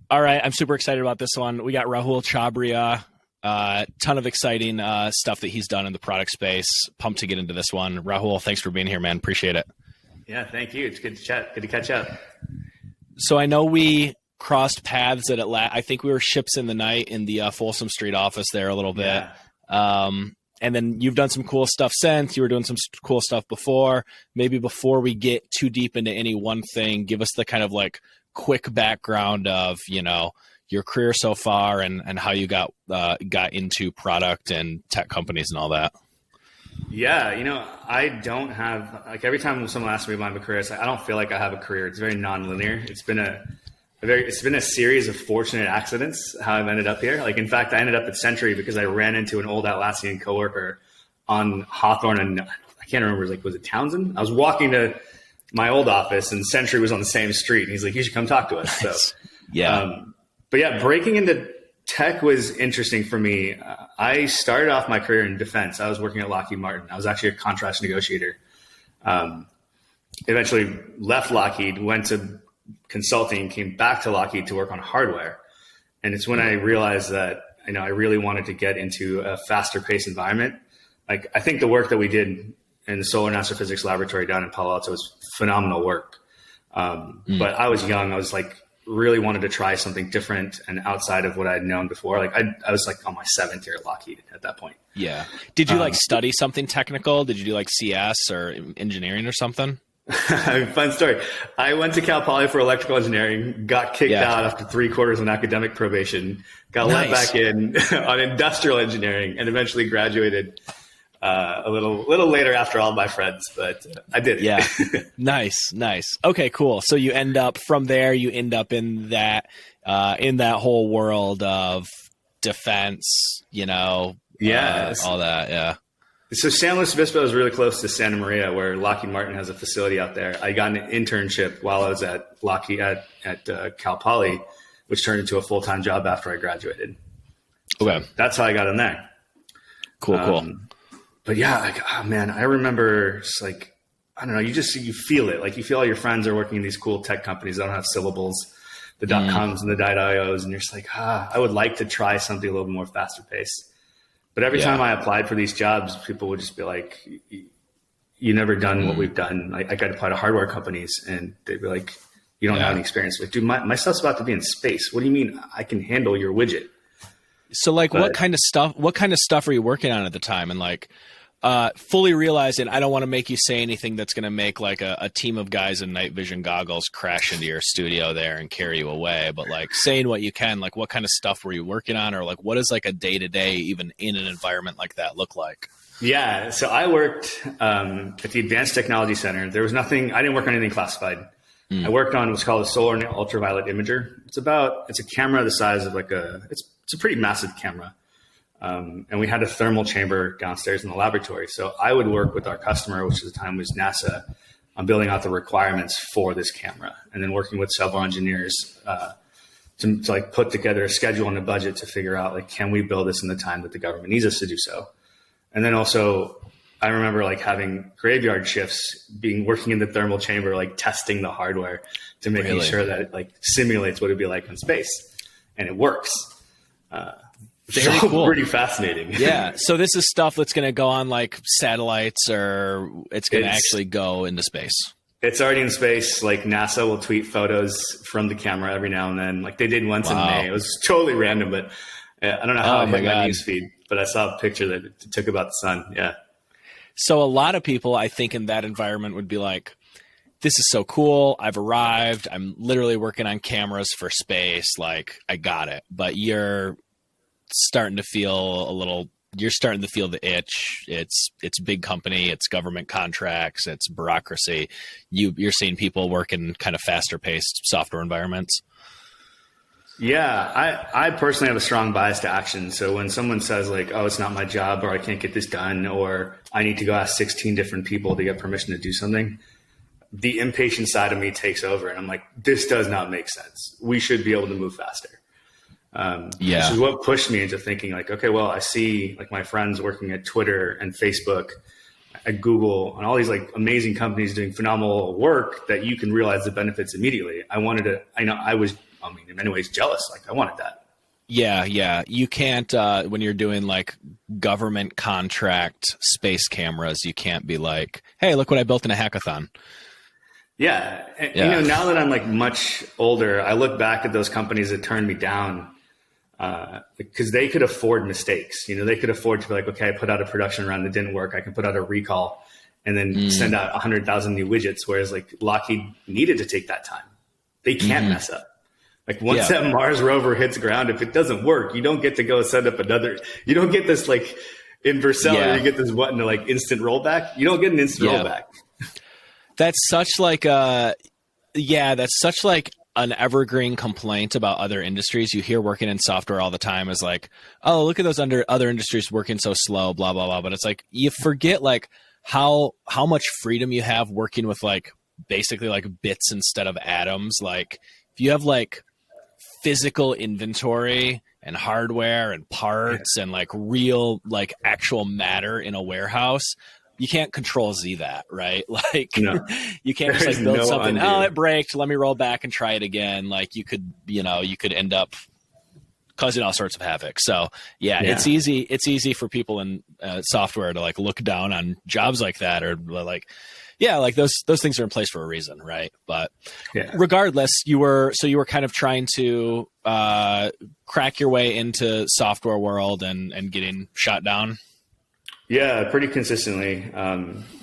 All right, I'm super excited about this one. We got Rahul Chhabria. Ton of exciting stuff that he's done in the product space. Pumped to get into this one. Rahul, thanks for being here, man. Appreciate it. Yeah, thank you. It's good to chat. Good to catch up. So I know we crossed paths at I think we were ships in the night in the Folsom Street office there a little bit. Yeah. And then you've done some cool stuff since. You were doing some cool stuff before. Maybe before we get too deep into any one thing, give us the kind of like quick background of, you know, your career so far and how you got into product and tech companies and all that. Yeah, you know, I don't have, like, every time someone asks me about my career, it's like, I don't feel like I have a career. It's very nonlinear. It's been a series of fortunate accidents how I've ended up here. Like, in fact, I ended up at Sentry because I ran into an old Atlassian coworker on Hawthorne, and I can't remember, like, was it Townsend? I was walking to my old office and Sentry was on the same street, and he's like, you should come talk to us. So, yeah. But yeah, breaking into tech was interesting for me. I started off my career in defense. I was working at Lockheed Martin. I was actually a contracts negotiator. Eventually left Lockheed, went to consulting, came back to Lockheed to work on hardware. And it's when I realized that, you know, I really wanted to get into a faster paced environment. Like, I think the work that we did in the Solar and Astrophysics Laboratory down in Palo Alto was phenomenal work. But I was young. I was like, really wanted to try something different and outside of what I'd known before. Like, I was like on my 7th year at Lockheed at that point. Yeah. Did you like study something technical? Did you do like CS or engineering or something? Fun story. I went to Cal Poly for electrical engineering, got kicked out after 3 quarters on academic probation, got let back in on industrial engineering, and eventually graduated a little later after all my friends, but I did it. Yeah. Nice. Okay, cool. So you end up from there, in that whole world of defense, you know, all that. Yeah. So San Luis Obispo is really close to Santa Maria, where Lockheed Martin has a facility out there. I got an internship while I was at Lockheed at Cal Poly, which turned into a full-time job after I graduated. Okay. So that's how I got in there. Cool. But yeah, like, oh man, I remember just like, I don't know, you feel it. Like, you feel all your friends are working in these cool tech companies that don't have syllables, the .coms and the .ios. And you're just like, I would like to try something a little bit more faster paced. But every time I applied for these jobs, people would just be like, you never done what we've done. Like, I got to apply to hardware companies and they'd be like, you don't have any experience. Like, dude, my stuff's about to be in space. What do you mean I can handle your widget? So like, what kind of stuff were you working on at the time? And like, fully realizing I don't want to make you say anything that's going to make like a team of guys in night vision goggles crash into your studio there and carry you away. But like, saying what you can, like, what kind of stuff were you working on, or like, what does like a day to day, even in an environment like that, look like? Yeah. So I worked at the Advanced Technology Center. There was nothing, I didn't work on anything classified. I worked on what's called a solar and ultraviolet imager. It's a camera the size of like it's a pretty massive camera. And we had a thermal chamber downstairs in the laboratory. So I would work with our customer, which at the time was NASA, on building out the requirements for this camera, and then working with several engineers to like put together a schedule and a budget to figure out, like, can we build this in the time that the government needs us to do so? And then also, I remember like having graveyard shifts, working in the thermal chamber, like testing the hardware to making sure that it like simulates what it'd be like in space, and it works. Very cool. Pretty fascinating. Yeah. So this is stuff that's going to go on like satellites, or it's going to actually go into space. It's already in space. Like, NASA will tweet photos from the camera every now and then. Like, they did once in May. It was totally random, but I don't know how it hit my news feed, but I saw a picture that it took about the sun. Yeah. So a lot of people, I think, in that environment would be like, this is so cool. I've arrived. I'm literally working on cameras for space. Like, I got it. But you're starting to feel the itch. It's big company, it's government contracts, it's bureaucracy. You're seeing people work in kind of faster paced software environments. Yeah, I personally have a strong bias to action. So when someone says like, oh, it's not my job, or I can't get this done, or I need to go ask 16 different people to get permission to do something, the impatient side of me takes over. And I'm like, this does not make sense. We should be able to move faster. This is what pushed me into thinking like, okay, well, I see like my friends working at Twitter and Facebook, at Google, and all these like amazing companies doing phenomenal work that you can realize the benefits immediately. I was I mean, in many ways jealous. Like I wanted that. Yeah. Yeah. You can't, when you're doing like government contract space cameras, you can't be like, hey, look what I built in a hackathon. Yeah. And, you know, now that I'm like much older, I look back at those companies that turned me down because they could afford mistakes. You know, they could afford to be like, okay, I put out a production run that didn't work. I can put out a recall and then send out 100,000 new widgets. Whereas like Lockheed needed to take that time. They can't mess up. Like once that Mars rover hits ground, if it doesn't work, you don't get to go send up another. You don't get this like in Vercel, you get this button to like instant rollback. You don't get an instant rollback. That's such like that's such like an evergreen complaint about other industries. You hear working in software all the time is like, oh, look at those other industries working so slow, blah, blah, blah. But it's like, you forget like how much freedom you have working with like basically like bits instead of atoms. Like if you have like physical inventory and hardware and parts and like real, like actual matter in a warehouse, you can't control Z that, right? Like you can't just like build something. Oh, it braked. Let me roll back and try it again. Like you could end up causing all sorts of havoc. So it's easy. It's easy for people in software to like look down on jobs like that or like, like those things are in place for a reason. Right. But regardless, you were kind of trying to crack your way into software world and getting shot down. Yeah, pretty consistently.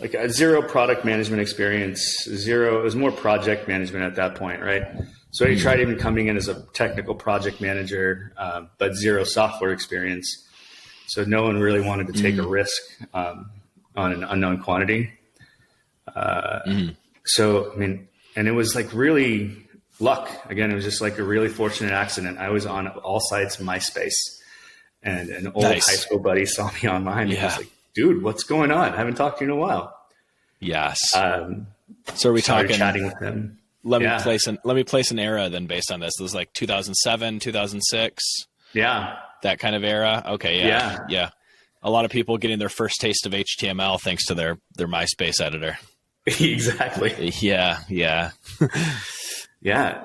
Like zero product management experience, it was more project management at that point, right? So I tried even coming in as a technical project manager, but zero software experience. So no one really wanted to take a risk on an unknown quantity. So, I mean, and it was like really luck. Again, it was just like a really fortunate accident. I was on all sites MySpace. And an old high school buddy saw me online. And he was like, dude, what's going on? I haven't talked to you in a while. Yes. So are we talking chatting with him? Let me place an era then based on this. It was like 2007, 2006. Yeah. That kind of era. Okay. Yeah. A lot of people getting their first taste of HTML thanks to their MySpace editor. Exactly. Yeah. Yeah.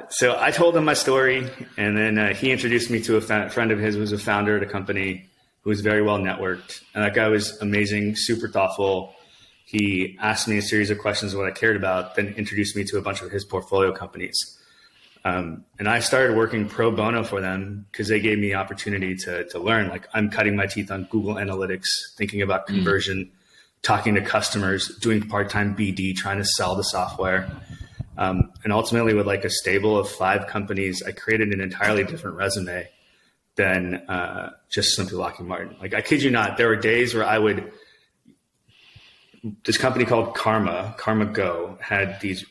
So I told him my story, and then he introduced me to a friend of his who was a founder at a company who was very well networked. And that guy was amazing, super thoughtful. He asked me a series of questions of what I cared about, then introduced me to a bunch of his portfolio companies. And I started working pro bono for them because they gave me the opportunity to learn. Like I'm cutting my teeth on Google Analytics, thinking about conversion, talking to customers, doing part-time BD, trying to sell the software. And ultimately with like a stable of 5 companies, I created an entirely different resume than just simply Lockheed Martin. Like I kid you not, there were days where this company called Karma Go had these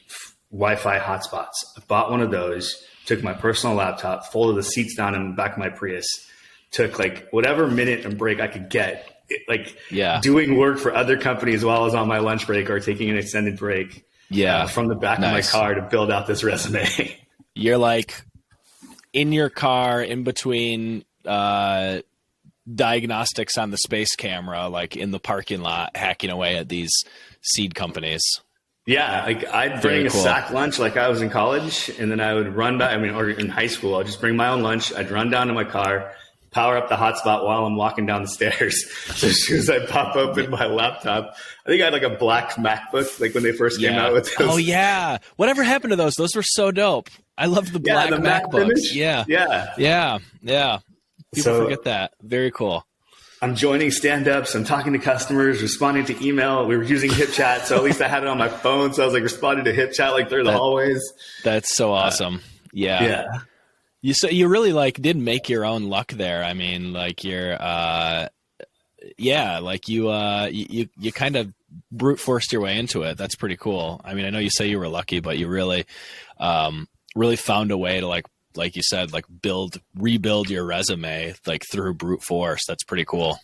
Wi-Fi hotspots. I bought one of those, took my personal laptop, folded the seats down in the back of my Prius, took like whatever minute and break I could get, doing work for other companies while I was on my lunch break or taking an extended break. From the back of my car to build out this resume. You're like in your car in between diagnostics on the space camera, like in the parking lot, hacking away at these seed companies. Yeah, like I'd bring a sack lunch like I was in college, and then I would run back. Or in high school, I'd just bring my own lunch. I'd run down to my car, power up the hotspot while I'm walking down the stairs. So as soon as I pop open my laptop, I think I had like a black MacBook, like when they first came out with those. Oh yeah. Whatever happened to those? Those were so dope. I loved the black MacBooks. Yeah. People forget that. Very cool. I'm joining stand-ups. I'm talking to customers, responding to email. We were using HipChat, so at least I had it on my phone. So I was like responding to HipChat like through the hallways. That's so awesome. You really like did make your own luck there. I mean, like you're, you kind of brute forced your way into it. That's pretty cool. I mean, I know you say you were lucky, but you really, really found a way to like you said, like rebuild your resume, like through brute force. That's pretty cool.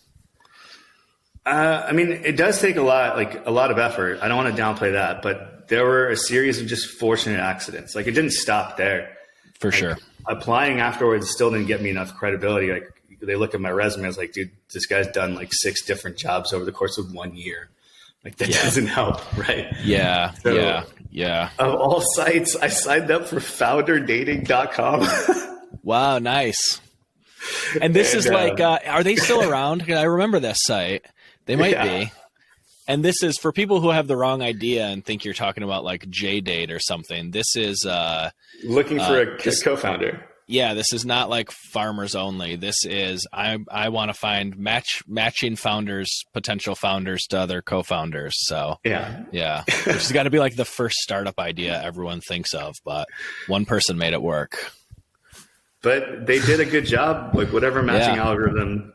I mean, it does take a lot of effort. I don't want to downplay that, but there were a series of just fortunate accidents. Like it didn't stop there. For sure. Applying afterwards still didn't get me enough credibility. Like they look at my resume, I was like, dude, this guy's done like 6 different jobs over the course of 1 year. Like that doesn't help, right? Yeah. Yeah. Of all sites, I signed up for founderdating.com. Wow, nice. And this is like, are they still around? I remember this site. They might be. And this is for people who have the wrong idea and think you're talking about like JDate or something. This is looking for a co-founder. Yeah, this is not like farmers only. This is I want to find matching founders, potential founders to other co-founders. So yeah, which has got to be like the first startup idea everyone thinks of, but one person made it work. But they did a good job. Like whatever matching algorithm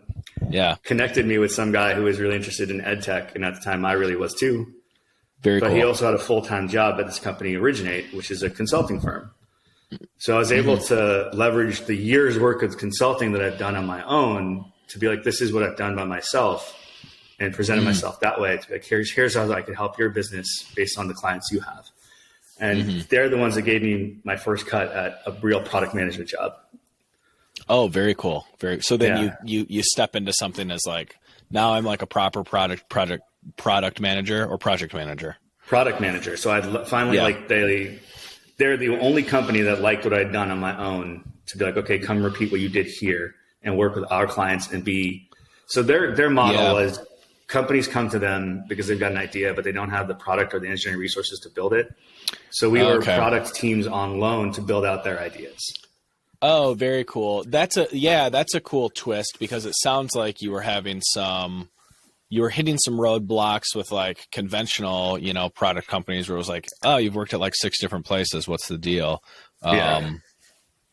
connected me with some guy who was really interested in ed tech, and at the time I really was too. Very cool. But he also had a full-time job at this company, Originate, which is a consulting firm. So I was able to leverage the year's work of consulting that I've done on my own to be like, this is what I've done by myself, and presented myself that way to be like, here's how I can help your business based on the clients you have. And they're the ones that gave me my first cut at a real product management job. Oh, very cool. So then you step into something as like, now I'm like a proper product manager or project manager. Product manager. So I finally like they're the only company that liked what I'd done on my own to be like, okay, come repeat what you did here and work with our clients and so their model was companies come to them because they've got an idea, but they don't have the product or the engineering resources to build it. So we were product teams on loan to build out their ideas. Oh, very cool. That's a cool twist, because it sounds like you were hitting some roadblocks with like conventional, product companies where it was like, oh, you've worked at like 6 different places. What's the deal? And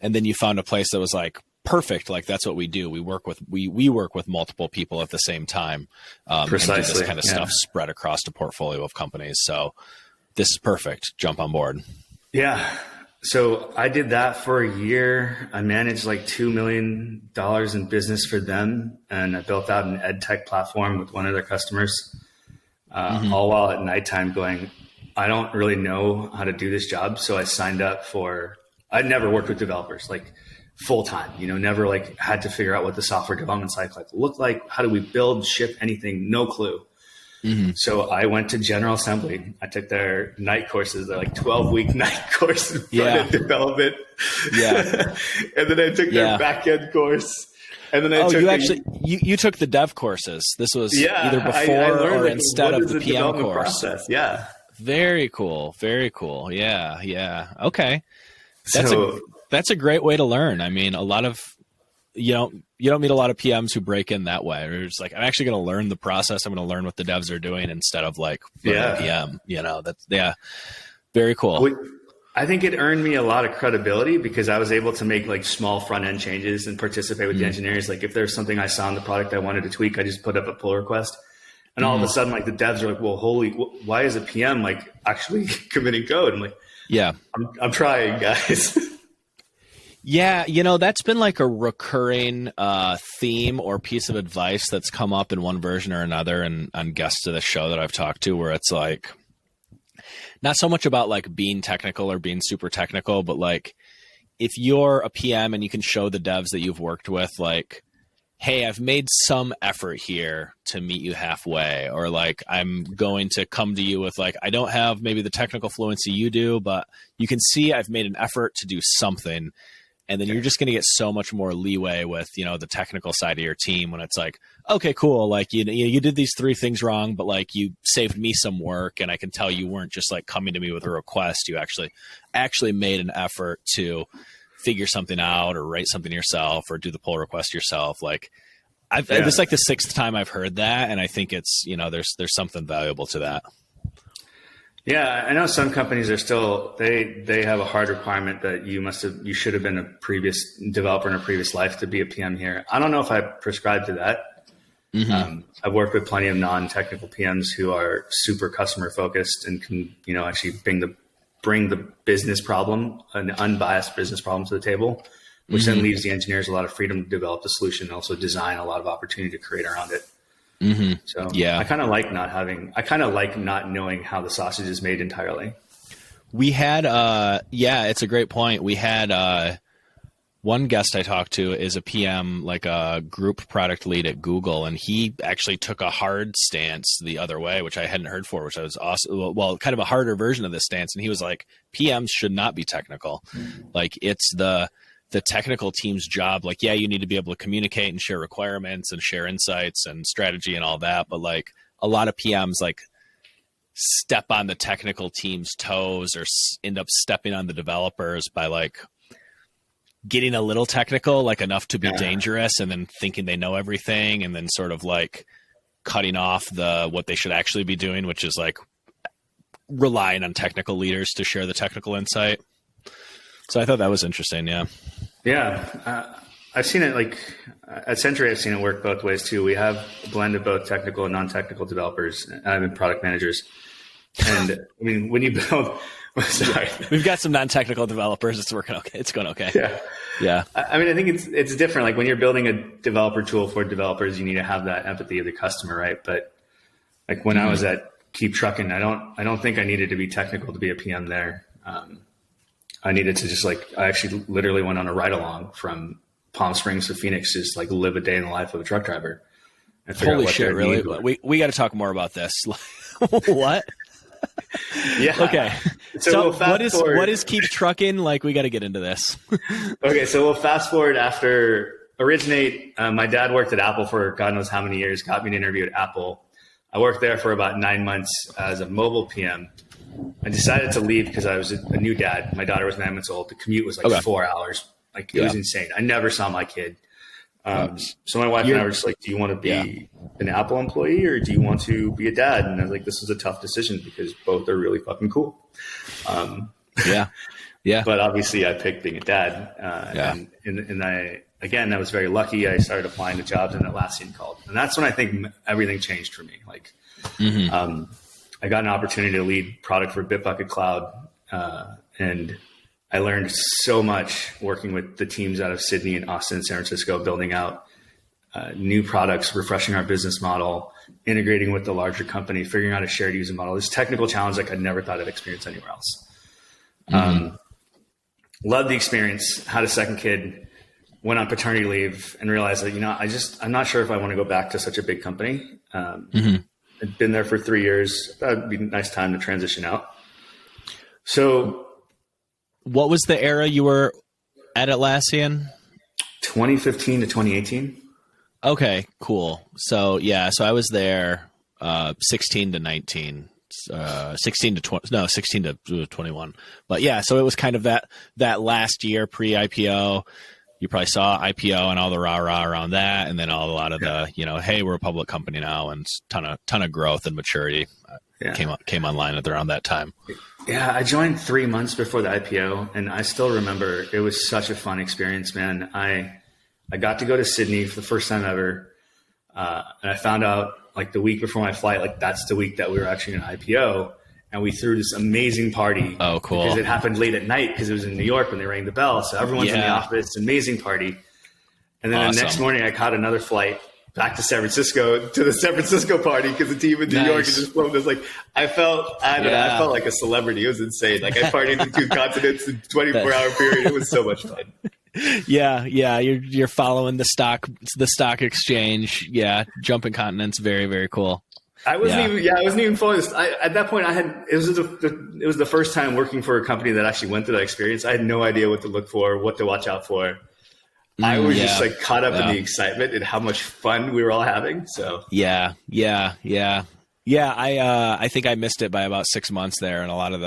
then you found a place that was like perfect. Like that's what we do. We work with multiple people at the same time. Precisely. And do this kind of stuff spread across a portfolio of companies. So this is perfect. Jump on board. Yeah. So I did that for a year. I managed like $2 million in business for them. And I built out an ed tech platform with one of their customers, all while at nighttime going, I don't really know how to do this job. So I signed up I'd never worked with developers like full time, never like had to figure out what the software development cycle looked like. How do we build, ship anything? No clue. So I went to General Assembly. I took their night courses. They're like 12-week night courses in front-end development. Yeah. And then I took their back-end course. And then you took the dev courses. This was either before or instead of the PM course. Process. Yeah. Very cool. Very cool. Yeah. Yeah. Okay. That's a great way to learn. I mean, a lot of, you don't meet a lot of PMs who break in that way. They're just like, I'm actually going to learn the process. I'm going to learn what the devs are doing instead of like PM, that's very cool. I think it earned me a lot of credibility because I was able to make like small front end changes and participate with the engineers. Like if there's something I saw in the product I wanted to tweak, I just put up a pull request. And all of a sudden, like the devs are like, well, why is a PM like actually committing code? I'm like, I'm trying, guys. Yeah, that's been like a recurring theme or piece of advice that's come up in one version or another and on guests of the show that I've talked to, where it's like not so much about like being technical or being super technical, but like if you're a PM and you can show the devs that you've worked with, like, hey, I've made some effort here to meet you halfway, or like I'm going to come to you with like, I don't have maybe the technical fluency you do, but you can see I've made an effort to do something. And then you're just going to get so much more leeway with, the technical side of your team when it's like, okay, cool. Like, you did these 3 things wrong, but like you saved me some work. And I can tell you weren't just like coming to me with a request. You actually made an effort to figure something out or write something yourself or do the pull request yourself. Like this is like the 6th time I've heard that. And I think it's, there's something valuable to that. Yeah, I know some companies are still, they have a hard requirement that you should have been a previous developer in a previous life to be a PM here. I don't know if I prescribe to that. I've worked with plenty of non-technical PMs who are super customer focused and can, actually bring the business problem, an unbiased business problem to the table, which then leaves the engineers a lot of freedom to develop the solution and also design a lot of opportunity to create around it. So I kind of like not knowing how the sausage is made entirely. We had, it's a great point. We had one guest I talked to is a PM, like a group product lead at Google, and he actually took a hard stance the other way, which I hadn't heard for, which I was awesome. Well, kind of a harder version of this stance. And he was like, PMs should not be technical. Like, it's the technical team's job. Like, yeah, you need to be able to communicate and share requirements and share insights and strategy and all that. But like a lot of PMs, like, step on the technical team's toes or end up stepping on the developers by like getting a little technical, like enough to be dangerous, and then thinking they know everything, and then sort of like cutting off what they should actually be doing, which is like relying on technical leaders to share the technical insight. So I thought that was interesting. Yeah. Yeah. I've seen it like at Sentry. I've seen it work both ways too. We have a blend of both technical and non-technical developers. I've been product managers. And I mean, when you build, sorry, we've got some non-technical developers. It's working okay. It's going okay. Yeah. Yeah. I mean, I think it's different. Like when you're building a developer tool for developers, you need to have that empathy of the customer, right? But like when I was at Keep Trucking, I don't think I needed to be technical to be a PM there. I needed to just I actually literally went on a ride along from Palm Springs to Phoenix, just like live a day in the life of a truck driver. Holy shit! Really? We got to talk more about this. What? Yeah. Okay. So what is Keep Trucking? Like, we got to get into this. Okay. So we'll fast forward after Originate. My dad worked at Apple for God knows how many years, got me an interview at Apple. I worked there for about 9 months as a mobile PM. I decided to leave because I was a new dad. My daughter was 9 months old. The commute was 4 hours. Like, it was insane. I never saw my kid. So my wife and I were just like, do you want to be an Apple employee or do you want to be a dad? And I was like, this is a tough decision because both are really fucking cool. Yeah. But obviously I picked being a dad. And I was very lucky. I started applying to jobs and Atlassian called. And that's when I think everything changed for me. Like, I got an opportunity to lead product for Bitbucket Cloud. And I learned so much working with the teams out of Sydney and Austin and San Francisco, building out new products, refreshing our business model, integrating with the larger company, figuring out a shared user model. This technical challenge like I never thought I'd experience anywhere else. Loved the experience, had a second kid, went on paternity leave and realized that, I'm not sure if I want to go back to such a big company. I'd been there for 3 years. That'd be a nice time to transition out. So, what was the era you were at Atlassian? 2015 to 2018. Okay, cool. So I was there 16 to 19, 16 to 20, no, 16 to 21. But yeah, so it was kind of that last year pre-IPO. You probably saw IPO and all the rah-rah around that, and then a lot of the, hey, we're a public company now, and ton of growth and maturity came online at around that time. Yeah, I joined 3 months before the IPO, and I still remember it was such a fun experience, man. I got to go to Sydney for the first time ever, and I found out like the week before my flight, like that's the week that we were actually going to IPO, and we threw this amazing party. Oh, cool! Because it happened late at night because it was in New York when they rang the bell, so everyone's in the office. Amazing party, and then the next morning I caught another flight back to San Francisco to the San Francisco party because the team in New York had just flown. It was like I felt like a celebrity. It was insane. Like I partied in 2 continents in 24-hour period. It was so much fun. Yeah. You're following the stock exchange. Yeah, jumping continents. Very, very cool. I wasn't even focused. At that point, it was the first time working for a company that actually went through that experience. I had no idea what to look for, what to watch out for. I was just like caught up in the excitement and how much fun we were all having. So yeah. I think I missed it by about 6 months there, and a lot of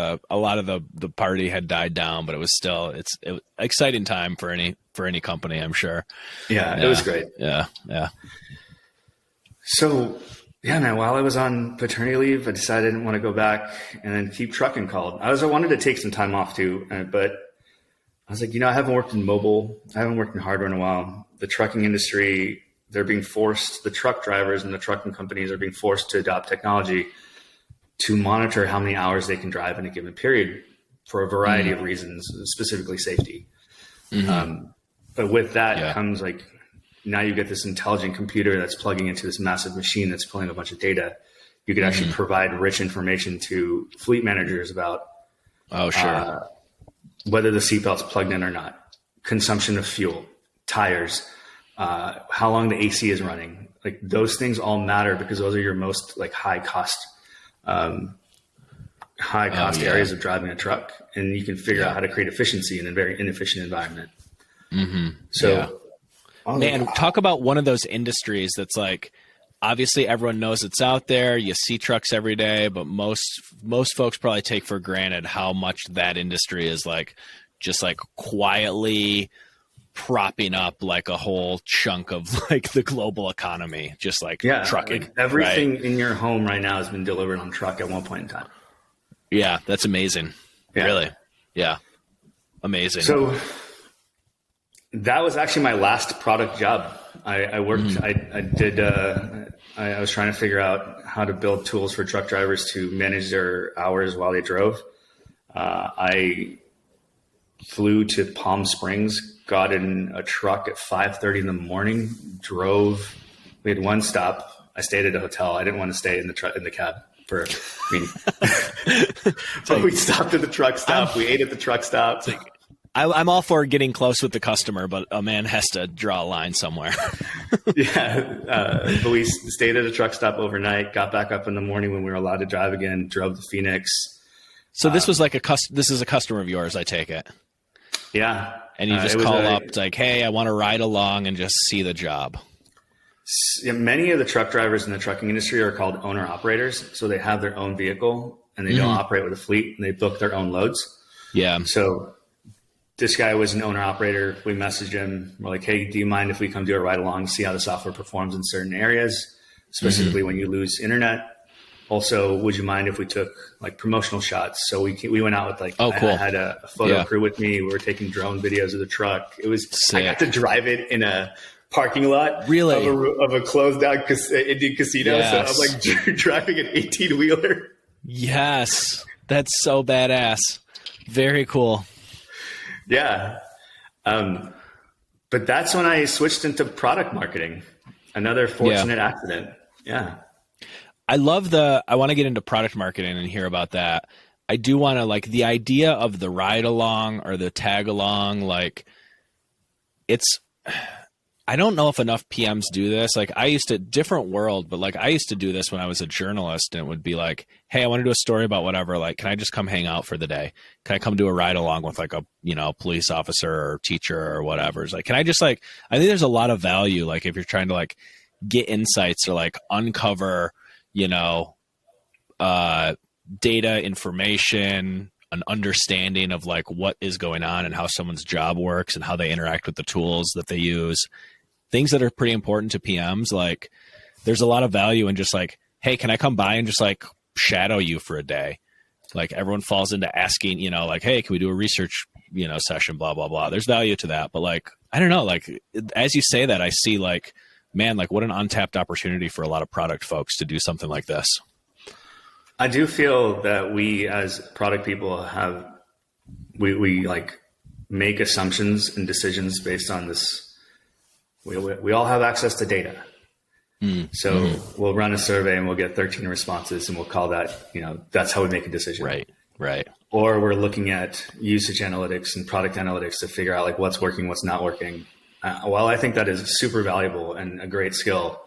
the party had died down, but it was still it was exciting time for any company, I'm sure. Yeah, it was great. Yeah. So yeah, man. While I was on paternity leave, I decided I didn't want to go back, and then Keep Trucking called. I wanted to take some time off too, but I was like, I haven't worked in mobile. I haven't worked in hardware in a while. The trucking industry, the truck drivers and the trucking companies are being forced to adopt technology to monitor how many hours they can drive in a given period for a variety of reasons, specifically safety. But with that comes like, now you get this intelligent computer that's plugging into this massive machine that's pulling a bunch of data. You could actually provide rich information to fleet managers about whether the seatbelt's plugged in or not. consumption of fuel, tires, how long the AC is running. Like those things all matter because those are your most like high cost areas of driving a truck, and you can figure out how to create efficiency in a very inefficient environment. So, man, talk about one of those industries that's like, obviously everyone knows it's out there. You see trucks every day, but most folks probably take for granted how much that industry is like, just like quietly propping up like a whole chunk of like the global economy, just like trucking. Like everything in your home right now has been delivered on truck at one point in time. Yeah, that's amazing. Yeah. Really. Yeah. Amazing. So that was actually my last product job. I worked, I was trying to figure out how to build tools for truck drivers to manage their hours while they drove. I flew to Palm Springs, got in a truck at 5:30 in the morning, drove. We had one stop. I stayed at a hotel. I didn't want to stay in the cab. So we stopped at the truck stop. We ate at the truck stop. I'm all for getting close with the customer, but a man has to draw a line somewhere. But we stayed at a truck stop overnight, got back up in the morning when we were allowed to drive again, drove to Phoenix. So this was like this is a customer of yours, I take it. Yeah. And you just call up, it's like, hey, I want to ride along and just see the job. Many of the truck drivers in the trucking industry are called owner operators. So they have their own vehicle and they don't operate with a fleet, and they book their own loads. Yeah. So this guy was an owner operator. We messaged him. We're like, hey, do you mind if we come do a ride along, see how the software performs in certain areas, specifically when you lose internet? Also, would you mind if we took like promotional shots? So we went out with like, cool. I had a photo crew with me. We were taking drone videos of the truck. It was sick. I got to drive it in a parking lot really of a closed down Indian casino. Yes. So I'm like driving an 18-wheeler. Yes. That's so badass. Very cool. Yeah. But that's when I switched into product marketing. Another fortunate accident. Yeah. I want to get into product marketing and hear about that. I do want to like the idea of the ride along or the tag along. Like I don't know if enough PMs do this. Like I used to, different world, but like I used to do this when I was a journalist, and it would be like, hey, I want to do a story about whatever. Like, can I just come hang out for the day? Can I come do a ride along with like a, police officer or teacher or whatever? It's like, can I just like, I think there's a lot of value. Like if you're trying to like get insights or like uncover, data, information, an understanding of like what is going on and how someone's job works and how they interact with the tools that they use. Things that are pretty important to PMs. Like there's a lot of value in just like, hey, can I come by and just like shadow you for a day? Like everyone falls into asking, like, hey, can we do a research, session, blah, blah, blah. There's value to that. But like, I don't know, like as you say that, I see like, man, like what an untapped opportunity for a lot of product folks to do something like this. I do feel that we as product people we like make assumptions and decisions based on this. We all have access to data. So we'll run a survey and we'll get 13 responses and we'll call that, that's how we make a decision. Right. Or we're looking at usage analytics and product analytics to figure out like what's working, what's not working. While I think that is super valuable and a great skill,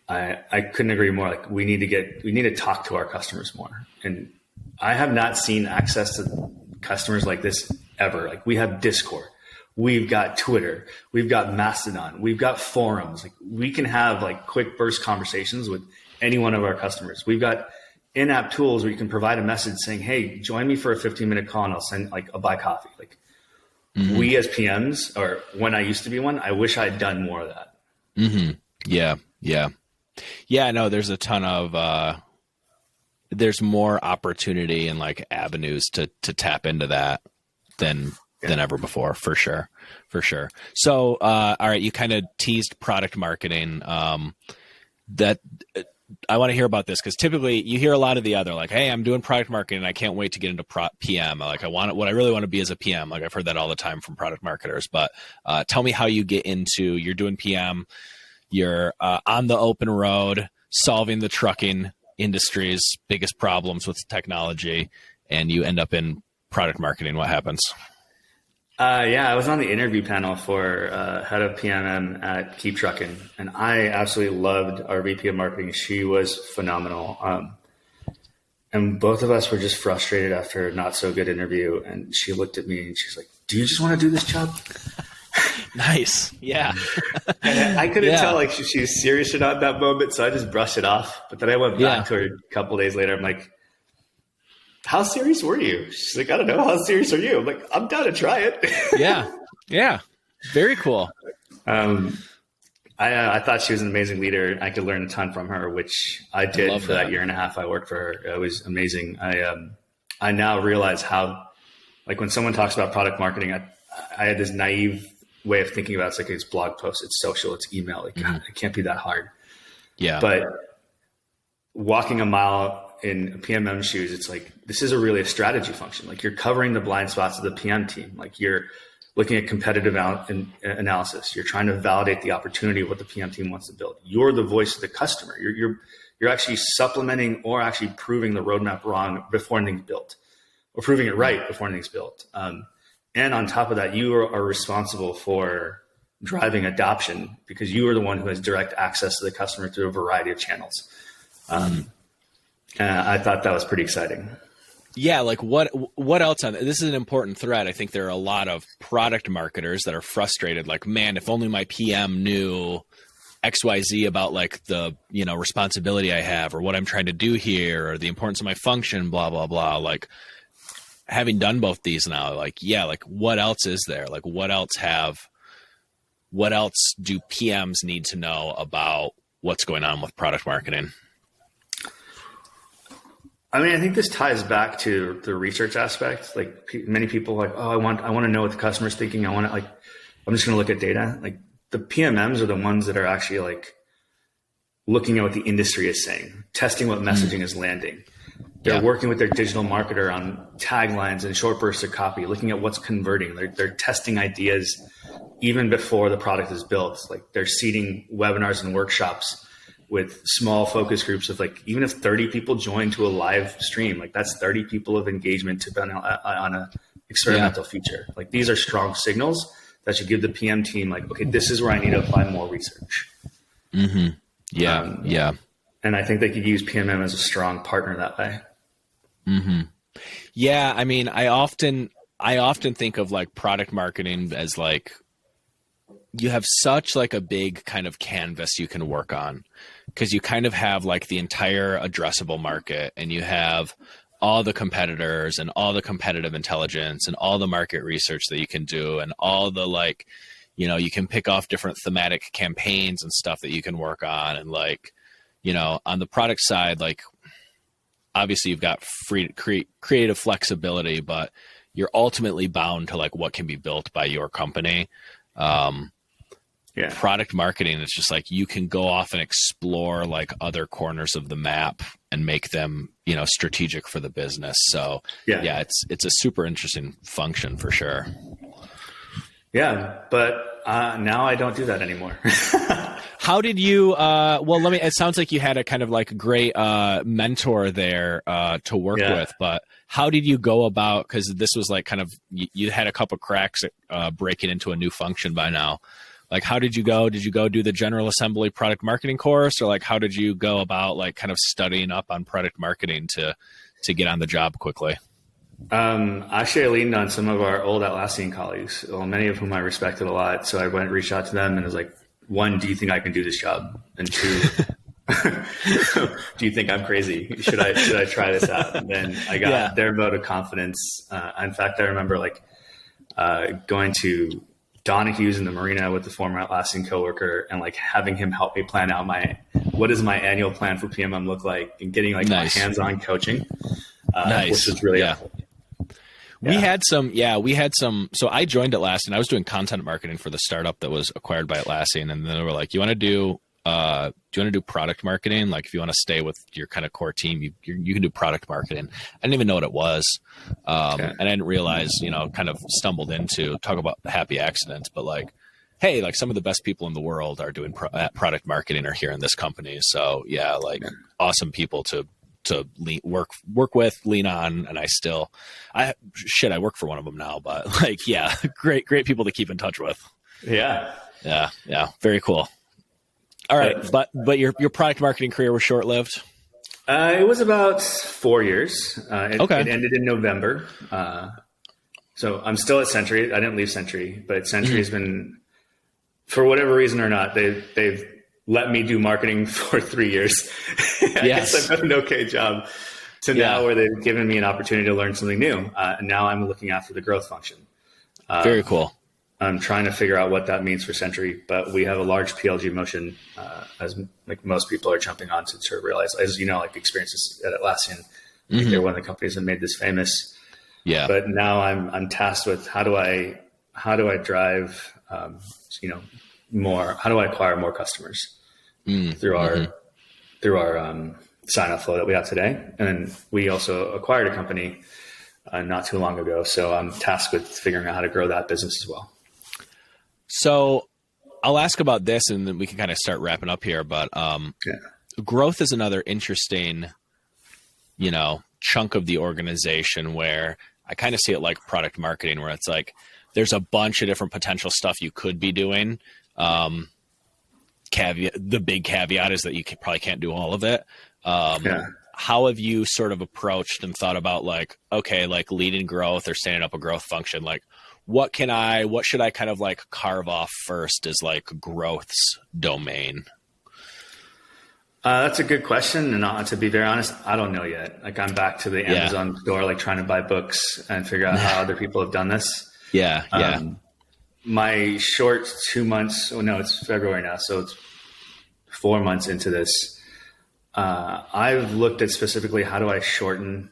I couldn't agree more. Like we need to talk to our customers more. And I have not seen access to customers like this ever. Like we have Discord, we've got Twitter, we've got Mastodon, we've got forums. Like we can have like quick burst conversations with any one of our customers. We've got in-app tools where you can provide a message saying, hey, join me for a 15-minute call and I'll send like a buy coffee. Like we as PMs, or when I used to be one, I wish I had done more of that. Yeah, no, there's a ton of, there's more opportunity and like avenues to tap into that than ever before, for sure. So, all right, you kind of teased product marketing. That I want to hear about this because typically you hear a lot of the other, like, hey, I'm doing product marketing and I can't wait to get into PM. Like what I really want to be as a PM. Like I've heard that all the time from product marketers, but tell me how you get into, you're doing PM, you're on the open road, solving the trucking industry's biggest problems with technology, and you end up in product marketing. What happens? Yeah, I was on the interview panel for head of PMM at Keep Truckin', and I absolutely loved our VP of marketing. She was phenomenal. And both of us were just frustrated after a not so good interview. And she looked at me and she's like, "Do you just want to do this job?" Nice. Yeah. And I couldn't tell like she was serious or not at that moment. So I just brushed it off. But then I went back to her a couple of days later. I'm like, "How serious were you?" She's like, "I don't know. How serious are you?" I'm like, "I'm down to try it." Yeah. Very cool. I thought she was an amazing leader. I could learn a ton from her, which I did for that year and a half I worked for her. It was amazing. I now realize how, like when someone talks about product marketing, I had this naive way of thinking about it. It's like it's blog posts, it's social, it's email. Like, God, it can't be that hard. Yeah. But walking a mile in PMM shoes, it's like, this is really a strategy function. Like you're covering the blind spots of the PM team. Like you're looking at competitive analysis. You're trying to validate the opportunity of what the PM team wants to build. You're the voice of the customer. You're actually supplementing or actually proving the roadmap wrong before anything's built, or proving it right before anything's built. And on top of that, you are responsible for driving adoption because you are the one who has direct access to the customer through a variety of channels. And I thought that was pretty exciting. Yeah, like what else on this is an important thread. I think there are a lot of product marketers that are frustrated, like, man, if only my PM knew XYZ about like the, responsibility I have or what I'm trying to do here or the importance of my function, blah, blah, blah. Like having done both these now, like, yeah, like what else is there? Like what else do PMs need to know about what's going on with product marketing? I mean, I think this ties back to the research aspect. Like many people are like, oh, I want to know what the customer's thinking. I'm just going to look at data. Like the PMMs are the ones that are actually like looking at what the industry is saying, testing what messaging is landing. They're working with their digital marketer on taglines and short bursts of copy, looking at what's converting. They're testing ideas even before the product is built. Like they're seeding webinars and workshops with small focus groups of like, even if 30 people join to a live stream, like that's 30 people of engagement to on a experimental feature. Like these are strong signals that should give the PM team like, okay, this is where I need to apply more research. Mm-hmm. Yeah. And I think they could use PMM as a strong partner that way. Mm-hmm. Yeah. I mean, I often think of like product marketing as like, you have such like a big kind of canvas you can work on because you kind of have like the entire addressable market and you have all the competitors and all the competitive intelligence and all the market research that you can do and all the like, you can pick off different thematic campaigns and stuff that you can work on. And like, on the product side, like obviously you've got free creative flexibility, but you're ultimately bound to like what can be built by your company. Product marketing, it's just like you can go off and explore like other corners of the map and make them, strategic for the business. So it's a super interesting function for sure. Yeah, but now I don't do that anymore. How did you? It sounds like you had a kind of like great mentor there to work with, but how did you go about? Because this was like kind of you had a couple cracks at breaking into a new function by now. Like, how did you go? Did you go do the General Assembly product marketing course, or like how did you go about like kind of studying up on product marketing to get on the job quickly? Actually, I leaned on some of our old Atlassian colleagues, many of whom I respected a lot. So I reached out to them and was like, one, do you think I can do this job? And two, do you think I'm crazy? Should I try this out? And then I got their vote of confidence. In fact, I remember like going to Donahue's in the marina with the former Atlassian coworker and like having him help me plan out what does my annual plan for PMM look like and getting like my hands-on coaching, which was really helpful. We had some, so I joined Atlassian. I was doing content marketing for the startup that was acquired by Atlassian. And then they were like, do you want to do product marketing? Like if you want to stay with your kind of core team, you can do product marketing. I didn't even know what it was. And I didn't realize, kind of stumbled into talk about happy accidents, but like, hey, like some of the best people in the world are doing product marketing are here in this company. So awesome people to to work with, lean on. And I work for one of them now, but like, yeah, great people to keep in touch with. Yeah. Yeah. Very cool. All right. But your product marketing career was short-lived. It was about 4 years. It ended in November. So I'm still at Sentry. I didn't leave Sentry, but Sentry has been, for whatever reason or not, they've let me do marketing for 3 years. I guess I've done an okay job to now where they've given me an opportunity to learn something new. And now I'm looking after the growth function. Very cool. I'm trying to figure out what that means for Sentry, but we have a large PLG motion, as like most people are jumping on to sort of realize, as you know, like experiences at Atlassian, I think they're one of the companies that made this famous. Yeah. But now I'm tasked with how do I drive, more, how do I acquire more customers through our sign up flow that we have today. And then we also acquired a company not too long ago. So I'm tasked with figuring out how to grow that business as well. So I'll ask about this and then we can kind of start wrapping up here, but growth is another interesting, chunk of the organization where I kind of see it like product marketing, where it's like, there's a bunch of different potential stuff you could be doing. The big caveat is that you probably can't do all of it. How have you sort of approached and thought about like, okay, like leading growth or standing up a growth function? Like what should I kind of like carve off first as like growth's domain? That's a good question. And to be very honest, I don't know yet. Like I'm back to the Amazon store, like trying to buy books and figure out how other people have done this. My short 2 months, it's February now. So it's 4 months into this. I've looked at specifically how do I shorten.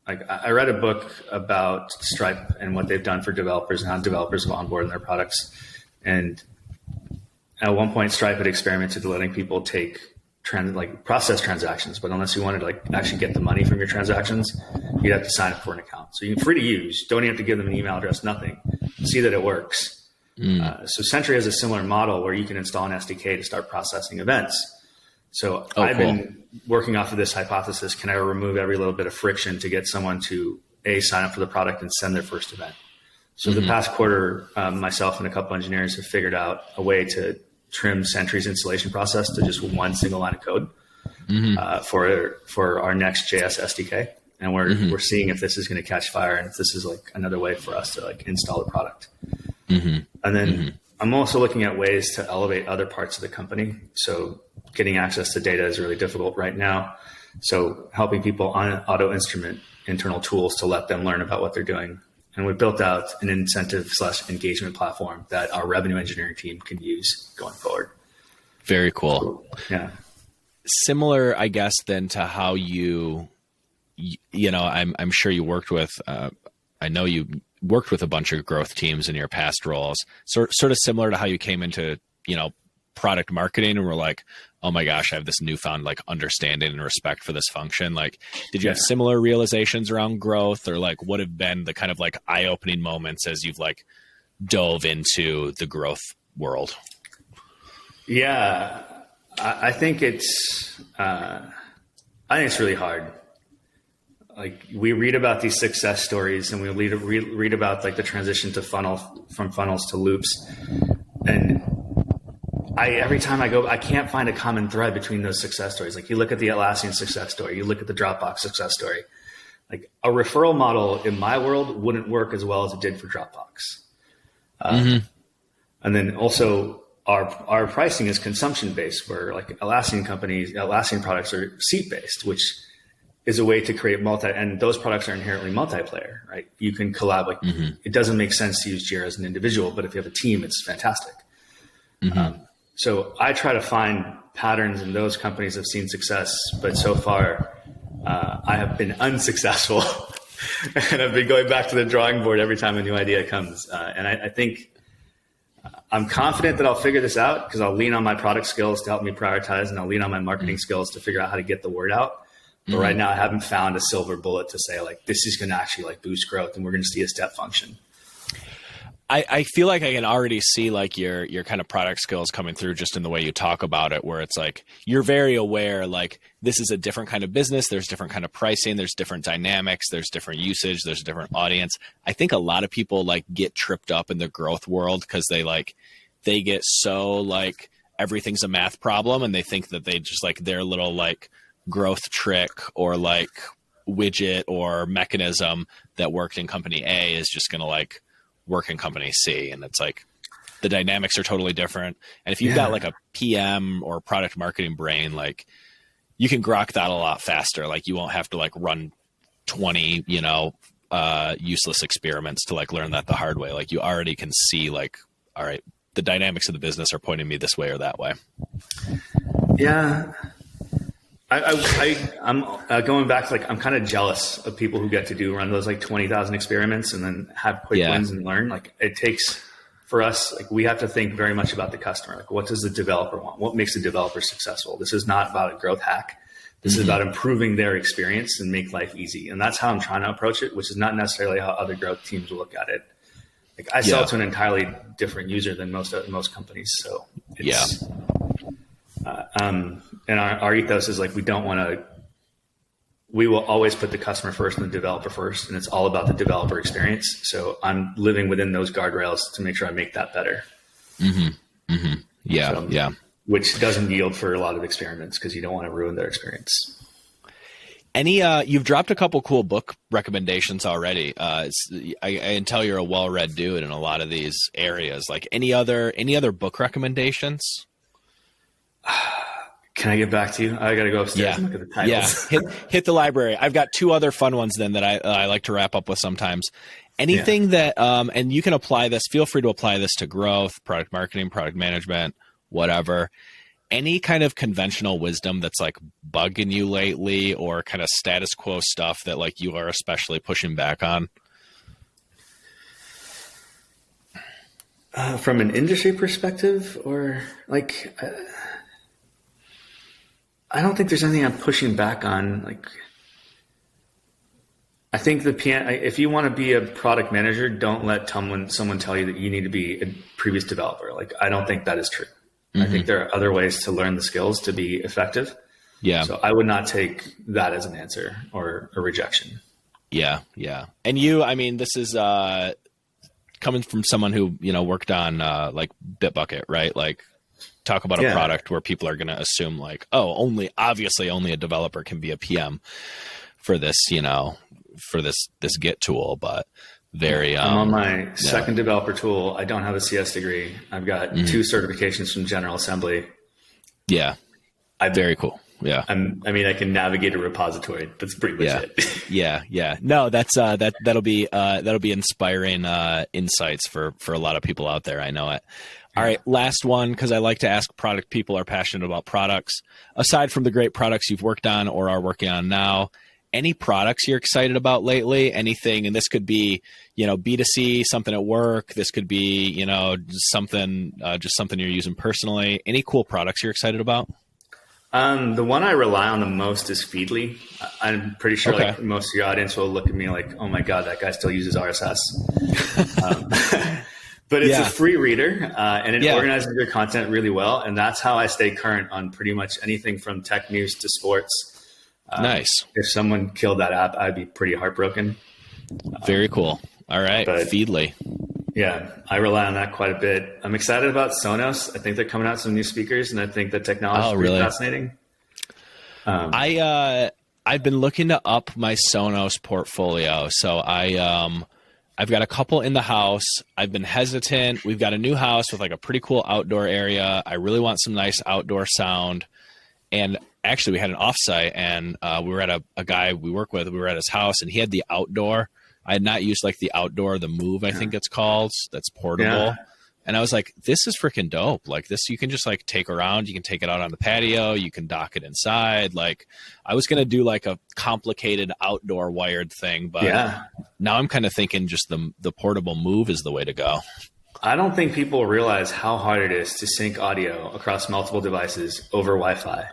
Like I read a book about Stripe and what they've done for developers and how developers have onboarded their products. And at one point, Stripe had experimented to letting people take process transactions, but unless you wanted to like actually get the money from your transactions, you'd have to sign up for an account. So you're free to use. Don't even have to give them an email address. Nothing. See that it works. So Sentry has a similar model where you can install an SDK to start processing events. So I've been working off of this hypothesis. Can I remove every little bit of friction to get someone to sign up for the product and send their first event? So the past quarter, myself and a couple engineers have figured out a way to trim Sentry's installation process to just one single line of code for our next JS SDK. And we're seeing if this is going to catch fire and if this is like another way for us to like install the product. And then I'm also looking at ways to elevate other parts of the company. So getting access to data is really difficult right now. So helping people on auto instrument internal tools to let them learn about what they're doing. And we built out an incentive/engagement platform that our revenue engineering team can use going forward. Very cool. Yeah. Similar, I guess, then to how I'm sure you worked with, I know you worked with a bunch of growth teams in your past roles, sort of similar to how you came into, product marketing and were like, oh my gosh, I have this newfound like understanding and respect for this function. Like, did you have similar realizations around growth, or like what have been the kind of like eye-opening moments as you've like dove into the growth world? Yeah, I think it's really hard. Like we read about these success stories and we read about like the transition to from funnels to loops. And every time I go, I can't find a common thread between those success stories. Like you look at the Atlassian success story, you look at the Dropbox success story, like a referral model in my world wouldn't work as well as it did for Dropbox. And then also our pricing is consumption based, where like Atlassian products are seat based, which is a way to create and those products are inherently multiplayer, right? You can collab. Like it doesn't make sense to use Jira as an individual, but if you have a team, it's fantastic. So I try to find patterns in those companies that have seen success, but so far I have been unsuccessful and I've been going back to the drawing board every time a new idea comes. And I think I'm confident that I'll figure this out because I'll lean on my product skills to help me prioritize, and I'll lean on my marketing skills to figure out how to get the word out. But right now I haven't found a silver bullet to say like, this is going to actually like boost growth and we're going to see a step function. I feel like I can already see like your kind of product skills coming through just in the way you talk about it, where it's like you're very aware like this is a different kind of business, there's different kind of pricing, there's different dynamics, there's different usage, there's a different audience. I think a lot of people like get tripped up in the growth world because they get so like everything's a math problem, and they think that they just like their little like growth trick or like widget or mechanism that worked in company A is just going to like work in company C. And it's like the dynamics are totally different. And if you've got like a PM or product marketing brain, like you can grok that a lot faster. Like you won't have to like run 20, useless experiments to like learn that the hard way. Like you already can see like, all right, the dynamics of the business are pointing me this way or that way. Yeah. I'm going back to like, I'm kind of jealous of people who get to run those like 20,000 experiments and then have quick wins and learn. Like it takes for us, like we have to think very much about the customer. Like what does the developer want? What makes the developer successful? This is not about a growth hack. This is about improving their experience and make life easy. And that's how I'm trying to approach it, which is not necessarily how other growth teams look at it. Like I sell to an entirely different user than most companies. So it's, and our ethos is like, we will always put the customer first and the developer first. And it's all about the developer experience. So I'm living within those guardrails to make sure I make that better. Yeah. Which doesn't yield for a lot of experiments because you don't want to ruin their experience. You've dropped a couple cool book recommendations already. I can tell you're a well-read dude in a lot of these areas. Like any other book recommendations? Can I get back to you? I got to go upstairs and look at the titles. Yeah, hit the library. I've got two other fun ones then that I like to wrap up with sometimes. Anything that, and you can apply this, feel free to apply this to growth, product marketing, product management, whatever. Any kind of conventional wisdom that's like bugging you lately or kind of status quo stuff that like you are especially pushing back on? From an industry perspective or like, I don't think there's anything I'm pushing back on. Like, I think if you want to be a product manager, don't let someone tell you that you need to be a previous developer. Like, I don't think that is true. I think there are other ways to learn the skills to be effective. Yeah. So I would not take that as an answer or a rejection. Yeah. Yeah. And this is, coming from someone who, worked on, like Bitbucket, right? Like talk about a product where people are going to assume like, oh, obviously only a developer can be a PM for this, for this Git tool, but I'm on my second developer tool. I don't have a CS degree. I've got 2 certifications from General Assembly. Yeah. Very cool. Yeah. I can navigate a repository. That's pretty much it. Yeah. No, that'll be inspiring, insights for a lot of people out there. I know it. All right. Last one, because I like to ask product people are passionate about products. Aside from the great products you've worked on or are working on now, any products you're excited about lately? Anything, and this could be, B2C, something at work. This could be, just something you're using personally. Any cool products you're excited about? The one I rely on the most is Feedly. I'm pretty sure like most of your audience will look at me like, oh my God, that guy still uses RSS. But it's a free reader and it organizes your content really well. And that's how I stay current on pretty much anything from tech news to sports. Nice. If someone killed that app, I'd be pretty heartbroken. Very cool. All right. Feedly. Yeah, I rely on that quite a bit. I'm excited about Sonos. I think they're coming out with some new speakers, and I think the technology is really fascinating. I've been looking to up my Sonos portfolio. So I've got a couple in the house. I've been hesitant. We've got a new house with like a pretty cool outdoor area. I really want some nice outdoor sound. And actually we had an offsite and we were at a guy we work with. We were at his house and he had the outdoor. I had not used like the outdoor, the Move, I think it's called. That's portable. Yeah. And I was like, this is freaking dope. Like this, you can just like take around, you can take it out on the patio, you can dock it inside. Like I was going to do like a complicated outdoor wired thing, but now I'm kind of thinking just the portable Move is the way to go. I don't think people realize how hard it is to sync audio across multiple devices over Wi-Fi.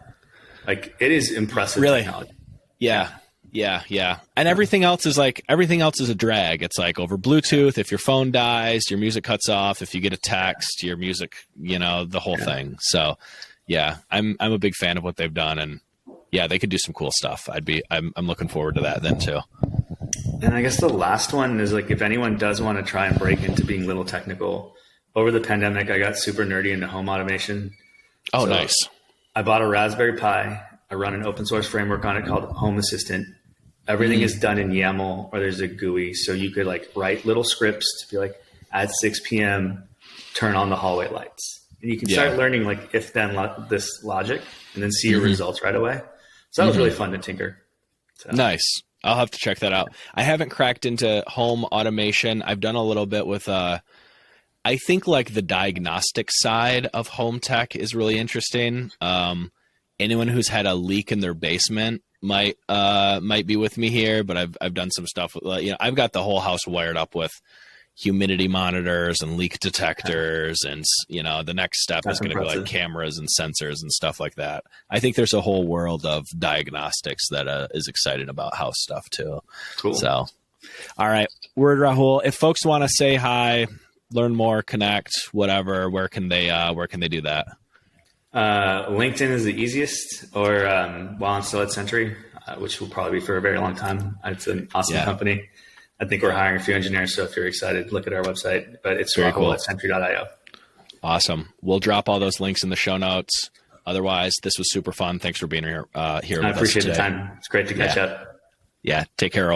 Like it is impressive. Really? Technology. Yeah. Yeah. And everything else is a drag. It's like over Bluetooth. If your phone dies, your music cuts off. If you get a text, your music, the whole thing. So yeah, I'm a big fan of what they've done, and yeah, they could do some cool stuff. I'm looking forward to that then too. And I guess the last one is like, if anyone does want to try and break into being a little technical, over the pandemic, I got super nerdy into home automation. Oh, so nice. I bought a Raspberry Pi. I run an open source framework on it called Home Assistant. Everything is done in YAML, or there's a GUI. So you could like write little scripts to be like, at 6 p.m., turn on the hallway lights. And you can start learning like if then this logic, and then see your results right away. So that was really fun to tinker. So. Nice. I'll have to check that out. I haven't cracked into home automation. I've done a little bit with, I think like the diagnostic side of home tech is really interesting. Anyone who's had a leak in their basement might be with me here, but I've done some stuff with, I've got the whole house wired up with humidity monitors and leak detectors, and the next step is going to be like cameras and sensors and stuff like that. I think there's a whole world of diagnostics that is excited about house stuff too. Cool. So, all right, word Rahul. If folks want to say hi, learn more, connect, whatever, where can they do that? LinkedIn is the easiest, or while I'm still at Sentry, which will probably be for a very long time. It's an awesome company. I think we're hiring a few engineers, so if you're excited, look at our website. But it's very cool at Sentry.io. Awesome. We'll drop all those links in the show notes. Otherwise, this was super fun. Thanks for being here. I appreciate the time. It's great to catch up. Yeah. Take care, all.